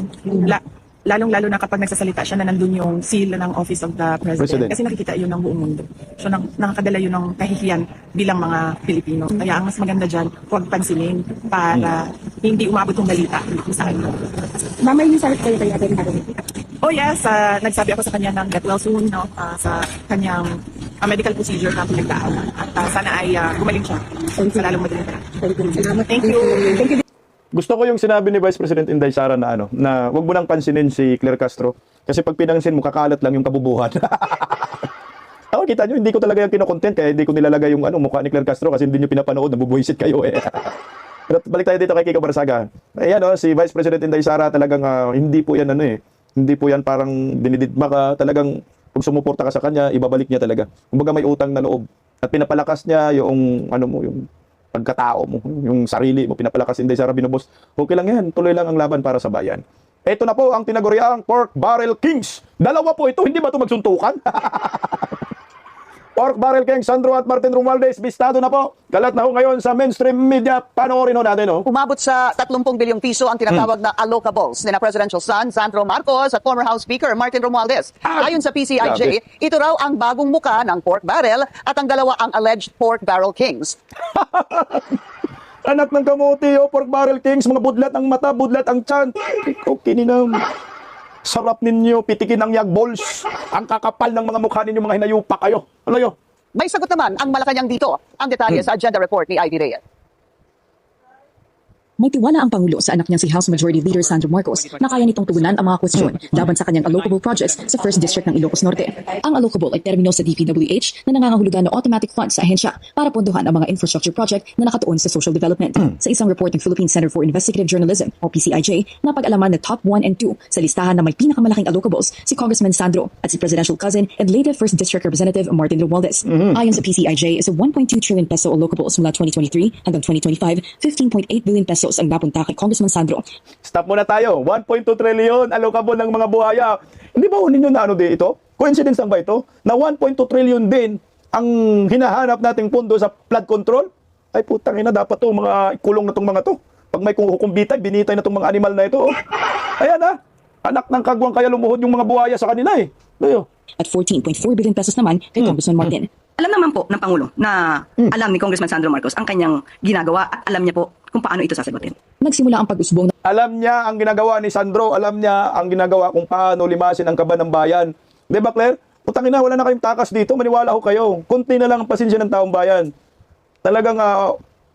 Lalong-lalo na kapag nagsasalita siya na nandun yung seal ng Office of the President. Kasi nakikita yun ng buong mundo. So nakakadala yun ng kahihiyan bilang mga Pilipino. Kaya ang mas maganda dyan, huwag pansinin para hindi umabot yung balita sa kanya. Ma'am, may mensahe kayo kay Atty. Oh yes, nagsabi ako sa kanya ng get well soon, no, sa kanyang medical procedure na pinagdaan. At sana ay gumaling siya sa lalong madaling panahon. Thank you. Gusto ko yung sinabi ni Vice President Inday Sara na na wag mo nang pansinin si Claire Castro kasi pag pinansin mo kakalat lang yung kabubuhan. Ako kita nyo, hindi ko talaga yung kino-content kaya hindi ko nilalagay yung mukha ni Claire Castro kasi hindi nyo pinapanood, nabubuhisit kayo eh. Pero balik tayo dito kay Kiko Barsaga. Ayan si Vice President Inday Sara talagang hindi po yan hindi po yan parang dinididma ka, talagang kung sumuporta ka sa kanya, ibabalik niya talaga. Kumbaga may utang na loob at pinapalakas niya yung yung pagkatao mo, yung sarili mo, pinapalakas. Inday Sara binubos. Okay lang yan, tuloy lang ang laban para sa bayan. Ito na po ang tinaguriang Pork Barrel Kings. Dalawa po ito, hindi ba ito magsuntukan? Pork Barrel King Sandro at Martin Romualdez, bistado na po. Kalat na ho ngayon sa mainstream media. Panoorin ho natin, oh. Umabot sa 30 bilyong piso ang tinatawag na allocables ni na presidential son Sandro Marcos at former House Speaker Martin Romualdez. Ayon sa PCIJ, Grabe. ito raw ang bagong muka ng pork barrel at ang dalawa ang alleged pork barrel kings. Anak ng kamote, oh, Pork Barrel Kings, mga budlat ang mata, budlat ang tiyan. Okay, ninam. Sarap ninyo, pitikin ang yag balls. Ang kakapal ng mga mukha ninyo, mga hinayupa kayo. Ano yun? May sagot naman ang Malacanang dito. Ang detalye sa agenda report ni Ivy Reyes. May tiwala ang Pangulo sa anak niyang si House Majority Leader Sandro Marcos na kaya nitong tugunan ang mga kwestiyon laban sa kanyang allocable projects sa 1st District ng Ilocos Norte. Ang allocable ay termino sa DPWH na nangangahulugan ng automatic funds sa ahensya para pondohan ang mga infrastructure project na nakatuon sa social development. Sa isang report ng Philippine Center for Investigative Journalism o PCIJ, napag-alaman na top 1 and 2 sa listahan na may pinakamalaking allocables si Congressman Sandro at si presidential cousin and later 1st District Representative Martin Romualdez. Ayon sa PCIJ, sa 1.2 trillion peso allocables mula 2023 hanggang 2025, 15.8 billion pesos ang napunta kay Congressman Sandro. Stop muna tayo. 1.2 trillion allocable ng mga buhaya. Hindi ba ninyo na ano din ito? Coincidence lang ba ito? Na 1.2 trillion din ang hinahanap nating pondo sa flood control? Ay putang ina, dapat to mga ikulong na tong mga to. Pag may kukumbitay, binitay na tong mga animal na ito. Oh. Ayan ha. Anak ng kagwang kaya lumuhod yung mga buhaya sa kanila eh. Ayo. At 14.4 billion pesos naman kay Congressman Martin. Alam naman po ng Pangulo na alam ni Congressman Sandro Marcos ang kanyang ginagawa at alam niya po kung paano ito sasagutin. Nagsimula ang pag-usbong Alam niya ang ginagawa ni Sandro, alam niya ang ginagawa kung paano limasin ang kaba ng bayan. Di ba, Claire? Putang ina, wala na kayong takas dito, maniwala ho kayo. Kunti na lang ang pasensya ng taong bayan. Talagang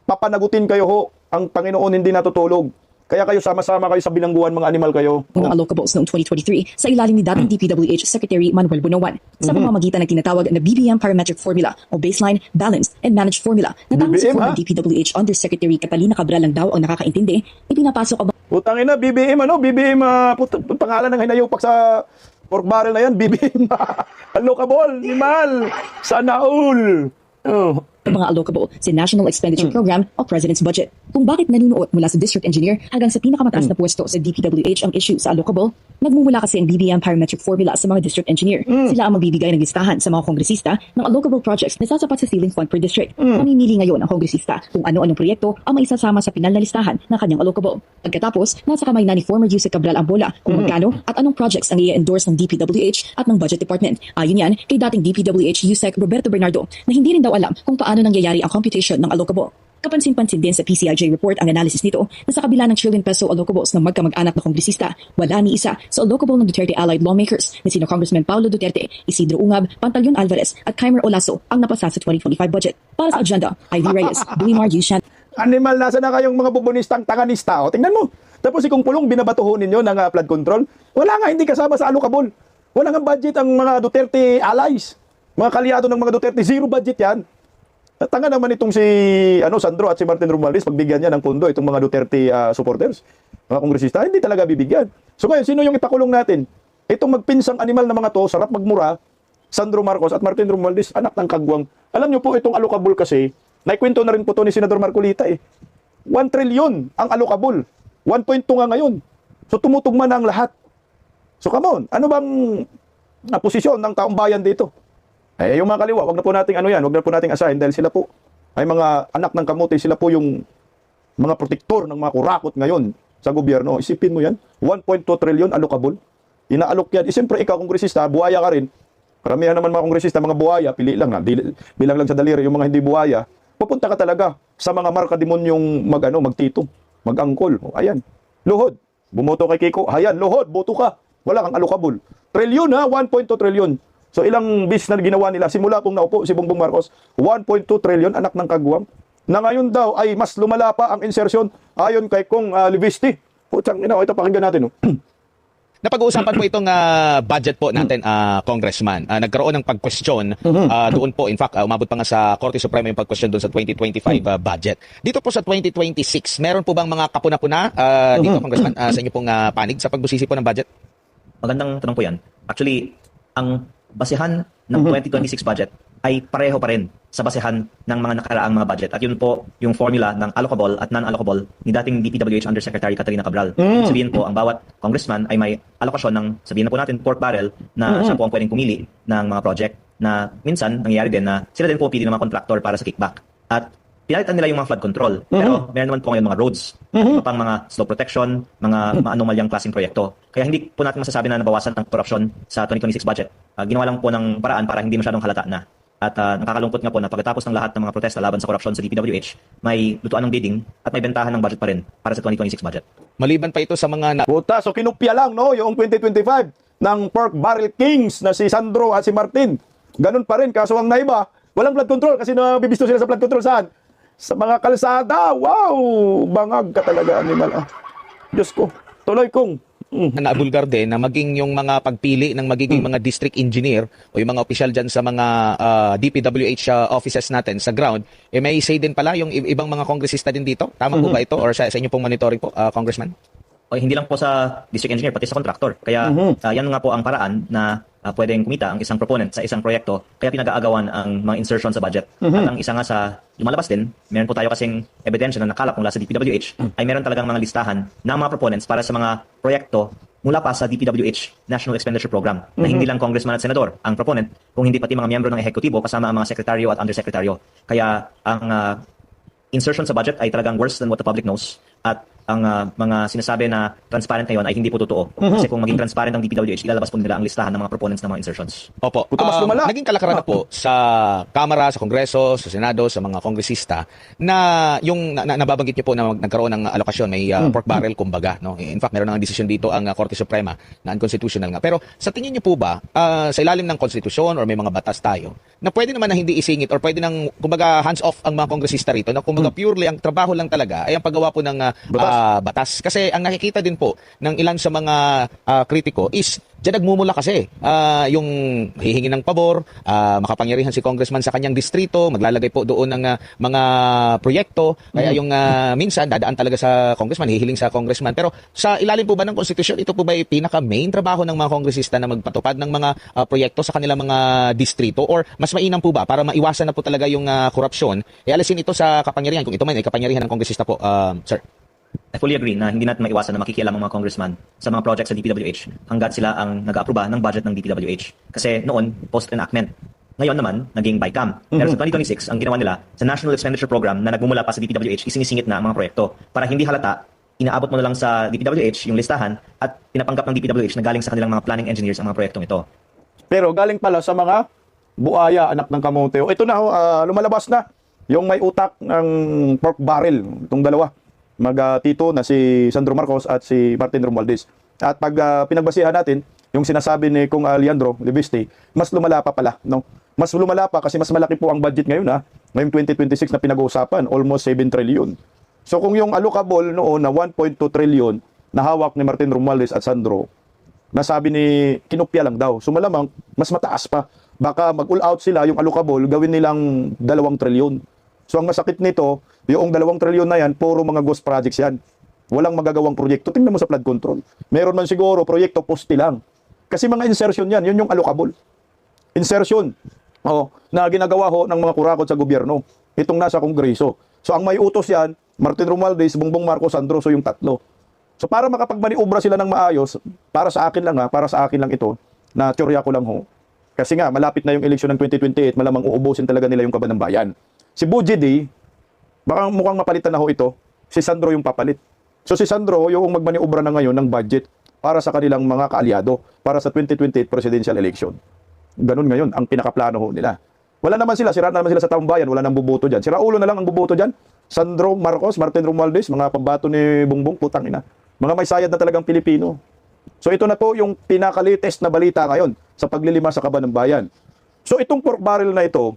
papanagutin kayo ho, ang Panginoon hindi natutulog. Kaya kayo sama-sama kayo sa bilangguan, mga animal kayo. ng allocables noong 2023 sa ilalim ni dating DPWH Secretary Manuel Bunowan sa pamamagitan ng tinatawag na BBM Parametric Formula o Baseline, Balanced, and Managed Formula na tanging si BBM, former DPWH Undersecretary Catalina Cabral lang daw ang nakakaintindi, ipinapasok ang Putang ina, BBM ano? BBM, pangalan ng hinayupak sa pork barrel na yan, BBM. Allocable, animal, sana all. Oh. mga allocable sa National Expenditure Program o President's Budget. Kung bakit nanunuot mula sa District Engineer hanggang sa pinakamataas na pwesto sa DPWH ang issue sa allocable, nagmumula kasi ang BBM Parametric Formula sa mga District Engineer. Sila ang magbibigay ng listahan sa mga kongresista ng allocable projects na sasapat sa ceiling fund per district. Mamimili ngayon ang kongresista kung ano-anong proyekto ang maisasama sa pinal na listahan ng kanyang allocable. Pagkatapos, nasa kamay na ni former Yusek Cabral ang bola kung magkano at anong projects ang i-endorse ng DPWH at ng Budget Department. Ayon yan kay dating DPWH Yusek Roberto Bernardo na hindi rin daw alam kung paano nangyayari ang computation ng allocable. Kapansin-pansin din sa PCIJ report ang analysis nito na sa kabila ng trillion peso allocables ng magkamag-anak na kongresista, wala ni isa sa allocable ng Duterte allied lawmakers na sina Congressman Paulo Duterte, Isidro Ungab, Pantaleon Alvarez at Kaimer Olaso ang napasa sa 2025 budget. Para sa agenda, Ivy Reyes, Bulimar Yushan. Animal, nasa na kayong mga bubunistang tanganista? O, tingnan mo. Tapos ikong pulong binabatuhon ninyo ng flood control. Wala nga, hindi kasama sa allocable. Wala nga budget ang mga Duterte allies. Mga kalyado ng mga Duterte, zero budget yan. Tanga naman itong si Sandro at si Martin Romualdez, pagbigyan niya ng pondo itong mga Duterte supporters, mga kongresista, hindi talaga bibigyan. So ngayon, sino yung ipakulong natin? Itong magpinsang animal na mga to, sarap magmura, Sandro Marcos at Martin Romualdez, anak ng kagwang. Alam niyo po itong allocable kasi, naikwento na rin po to ni Senador Marcolita 1 trillion ang allocable. 1.2 nga ngayon. So tumutugma na ang lahat. So come on, ano bang posisyon ng taong bayan dito? Eh, yung mga kaliwa, wag na po nating wag na po nating assign dahil sila po ay mga anak ng kamote, sila po yung mga protektor ng mga kurakot ngayon sa gobyerno. Isipin mo yan, 1.2 trillion allocable. Inaalok yan. Siyempre, ikaw kongresista, buhaya ka rin. Karamihan naman mga kongresista, mga buhaya, pili lang na, bilang lang sa daliri, yung mga hindi buhaya, pupunta ka talaga sa mga markademonyong magtito, mag-angkol. Ayan, luhod. Bumoto kay Kiko. Ayan, luhod, boto ka. Wala kang allocable. Trillion 1.2 trillion. So ilang bis na ginawa nila simula pong naupo si Bongbong Marcos, 1.2 trillion anak ng kagwang. Na ngayon daw ay mas lumala pa ang insertion ayon kay Kong Livisti. Putang ina, ito pakinggan natin. Napag-uusapan po itong budget po natin, Congressman. Nagkaroon ng pag-question doon po. In fact, umabot pa nga sa Korte Suprema yung pag-question doon sa 2025 budget. Dito po sa 2026, meron po bang mga kapuna-puna dito, Congressman, sa inyo pong panig sa pagbusisi po ng budget? Magandang tanong po yan. Actually, ang basehan ng 2026 budget ay pareho pa rin sa basehan ng mga nakaraang mga budget. At yun po yung formula ng allocable at non-allocable ni dating DPWH Undersecretary Catalina Cabral. Ibig sabihin po, ang bawat congressman ay may alokasyon ng, sabihin na po natin, pork barrel na siya po ang pwedeng pumili ng mga project. na minsan nangyayari din na sila din po pili ng mga contractor para sa kickback. At pinalitan nila yung mga flood control. Pero meron naman po ngayon mga roads, iba pang mga slope protection, mga maanomalyang klaseng proyekto. Kaya hindi po natin masasabi na nabawasan ng korupsyon sa 2026 budget. Ginawa lang po ng paraan para hindi masyadong halata na. At nakakalungkot nga po na pagkatapos ng lahat ng mga protesta laban sa korupsyon sa DPWH, may lutuan ng bidding at may bentahan ng budget pa rin para sa 2026 budget. Maliban pa ito sa mga Puta, so kinupya lang, no, yung 2025 ng Pork Barrel Kings na si Sandro at si Martin. Ganun pa rin, kaso ang naiba, walang flood control kasi nabibisto sila sa flood control saan? Sa mga kalsada. Wow! Bangag ka talaga, animal. Diyos ko, tuloy kong. nabulgar din na maging yung mga pagpili ng magiging mga district engineer o yung mga opisyal dyan sa mga DPWH offices natin sa ground, may say din pala yung ibang mga kongresista din dito. Tama po ba ito? Or sa inyo pong monitoring po, Congressman? O hindi lang po sa district engineer, pati sa contractor. Kaya yan nga po ang paraan na pwedeng kumita ang isang proponent sa isang proyekto, kaya pinag-aagawan ang mga insertion sa budget. At ang isa nga sa lumalabas din, meron po tayo kasing ebidensya na nakalap mula sa DPWH, ay meron talagang mga listahan ng mga proponents para sa mga proyekto mula pa sa DPWH National Expenditure Program, na hindi lang congressman at senador ang proponent, kung hindi pati mga miyembro ng ehekutibo kasama ang mga sekretaryo at undersekretaryo. Kaya ang insertion sa budget ay talagang worse than what the public knows, at ang mga sinasabi na transparent ngayon ay hindi po totoo. Kasi kung maging transparent ang DPWH, ilalabas po nila ang listahan ng mga proponents ng mga insertions. Opo. Puto, mas lumala. Naging kalakaran na po sa Kamara, sa Kongreso, sa Senado, sa mga kongresista na yung nababanggit niyo po na nagkaroon ng alokasyon, may pork barrel kumbaga. No? In fact, meron ng desisyon dito ang Korte Suprema na unconstitutional nga. Pero sa tingin niyo po ba, sa ilalim ng konstitusyon or may mga batas tayo, na pwede naman na hindi isingit or pwede nang kumbaga hands off ang mga kongresista rito, na kumbaga purely ang trabaho lang talaga ay ang paggawa po ng batas. Kasi ang nakikita din po ng ilan sa mga kritiko is diyan nagmumula kasi yung hihingi ng pabor, makapangyarihan si congressman sa kanyang distrito, maglalagay po doon ng mga proyekto, kaya yung minsan dadaan talaga sa congressman, hihiling sa congressman. Pero sa ilalim po ba ng konstitusyon, ito po ba ay pinaka-main trabaho ng mga kongresista na magpatupad ng mga proyekto sa kanilang mga distrito, or mas mainam po ba para maiwasan na po talaga yung korupsyon, alisin ito sa kapangyarihan, kung ito man ay kapangyarihan ng kongresista po, sir? I fully agree na hindi natin maiwasan na makikialam ang mga congressman sa mga projects sa DPWH hanggat sila ang nag-aaproba ng budget ng DPWH. Kasi noon, post-enactment. Ngayon naman, naging bycam. Pero sa 2026, ang ginawa nila sa National Expenditure Program na nagmumula pa sa DPWH, isinisingit na ang mga proyekto. Para hindi halata, inaabot mo na lang sa DPWH yung listahan at pinapanggap ng DPWH na galing sa kanilang mga planning engineers ang mga proyektong ito. Pero galing pala sa mga buaya, anak ng kamote. Ito na, lumalabas na yung may utak ng pork barrel, itong dalawa. Tito na si Sandro Marcos at si Martin Romualdez. At pag pinagbasihan natin, yung sinasabi ni Kung Leandro Libiste, mas lumala pa pala. No? Mas lumala pa kasi mas malaki po ang budget ngayon. Ngayong 2026 na pinag-uusapan, almost 7 trillion. So kung yung allocable noon na 1.2 trillion na hawak ni Martin Romualdez at Sandro, nasabi ni kinupya lang daw. So malamang, mas mataas pa. Baka mag-all out sila, yung allocable, gawin nilang 2 trillion. So ang masakit nito, yung 2 trillion na yan, puro mga ghost projects yan. Walang magagawang proyekto. Tingnan mo sa flood control. Meron man siguro proyekto poste lang. Kasi mga insertion yan, yun yung allocable. Insertion na ginagawa ho ng mga kurakot sa gobyerno. Itong nasa kongreso. So ang may utos yan, Martin Romualdez, Bongbong Marcos, Sandro, so yung tatlo. So para makapagmaniobra sila ng maayos, para sa akin lang ito, na teorya ko lang ho. Kasi nga, malapit na yung eleksyon ng 2028, malamang uubusin talaga nila yung kaban ng bayan. Si Bujidi, baka mukhang mapalitan na ho ito, si Sandro yung papalit. So si Sandro yung magmaniobra na ngayon ng budget para sa kanilang mga kaalyado, para sa 2028 presidential election. Ganun ngayon ang pinakaplano ho nila. Wala naman sila, sira naman sila sa taong bayan, wala nang buboto dyan. Sira ulo na lang ang buboto dyan. Sandro Marcos, Martin Romualdez, mga pambato ni Bongbong, putang ina. Mga may sayad na talagang Pilipino. So ito na po yung pinaka-latest na balita ngayon sa paglilima sa kaban ng bayan. So itong pork barrel na ito,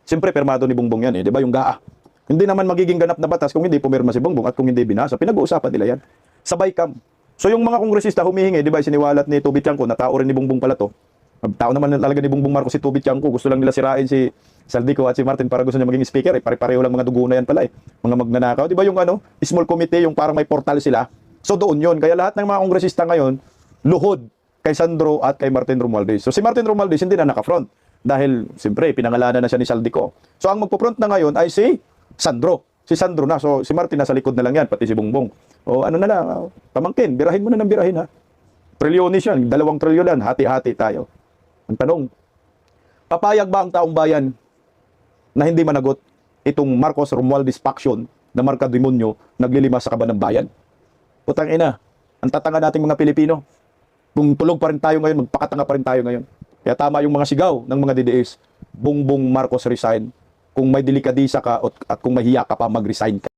siyempre, permado ni Bongbong yan, di ba? Yung GAA. Hindi naman magiging ganap na batas kung hindi pumirma si Bongbong at kung hindi binasa. Pinag-uusapan nila yan. Sabay kam. So yung mga kongresista humihingi, di ba, siniwalat ni Tubit Tiangco, na tao rin ni Bongbong pala to. Tao naman talaga ni Bongbong Marcos si Tubit Tiangco. Gusto lang nila sirain si Saldico at si Martin para gusto niya maging speaker. Pare-pareho lang mga dugo na yan pala. Mga magnanakaw. Di ba yung small committee, yung parang may portal sila. So doon yun. Kaya lahat ng mga kongresista ngayon, luhod kay Sandro at kay Martin Romualdez. So si Martin Romualdez hindi na naka-front. Dahil, siyempre, pinangalanan na siya ni Saldico. So, ang magpo-front na ngayon ay si Sandro. Si Sandro na. So, si Martin nasa likod na lang yan, pati si Bongbong. O, ano na lang, pamangkin, birahin mo na ng birahin, ha? Trilyonis yan, 2 trilyon yan, hati-hati tayo. Ang tanong, Papayag ba ang taong bayan na hindi managot itong Marcos Romualdez faction na marka demonyo naglilimas sa kaban ng bayan? Putang ina, ang tatanga nating mga Pilipino. Kung tulog pa rin tayo ngayon, magpakatanga pa rin tayo ngayon. Kaya tama yung mga sigaw ng mga DDS, Bongbong Marcos resign. Kung may delikadisa ka at kung mahiya ka pa, mag-resign ka.